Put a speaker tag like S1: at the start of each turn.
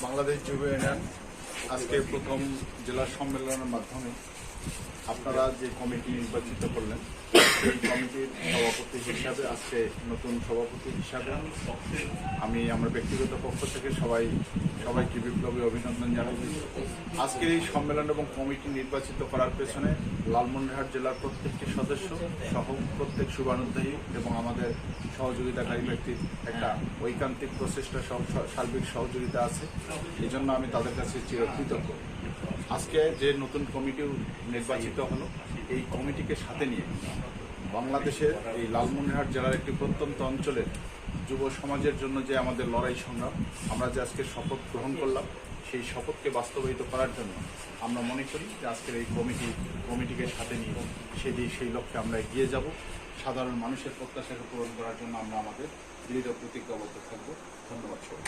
S1: বাংলাদেশ যুব ইউনিয়ন আজকে প্রথম জেলা সম্মেলনের মাধ্যমে আপনারা যে কমিটি নির্বাচিত করলেন সেই কমিটির সভাপতি হিসাবে আজকে নতুন সভাপতি হিসাবে আমি আমার ব্যক্তিগত পক্ষ থেকে সবাইকে বিপ্লবী অভিনন্দন জানাচ্ছি। আজকের এই সম্মেলন এবং কমিটি নির্বাচিত করার পেছনে লালমনিরহাট জেলার প্রত্যেকটি সদস্য সহ প্রত্যেক শুভানুধ্যায়ী এবং আমাদের সহযোগিতাকারী ব্যক্তির একটা ঐকান্তিক প্রচেষ্টা সার্বিক সহযোগিতা আছে। এই জন্য আমি তাদের কাছে চিরকৃতজ্ঞ। আজকে যে নতুন কমিটি নির্বাচিত হলো, এই কমিটিকে সাথে নিয়ে বাংলাদেশের এই লালমনিরহাট জেলার একটি প্রত্যন্ত অঞ্চলের যুব সমাজের জন্য যে আমাদের লড়াই সংগ্রাম, আমরা যে আজকে শপথ গ্রহণ করলাম, সেই শপথকে বাস্তবায়িত করার জন্য আমরা মনে করি যে আজকের এই কমিটিকে সাথে নিয়ে সেই লক্ষ্যে আমরা এগিয়ে যাব। সাধারণ মানুষের প্রত্যাশাকে পূরণ করার জন্য আমরা আমাদের দৃঢ় প্রতিজ্ঞাবদ্ধ থাকবো। ধন্যবাদ সবাই।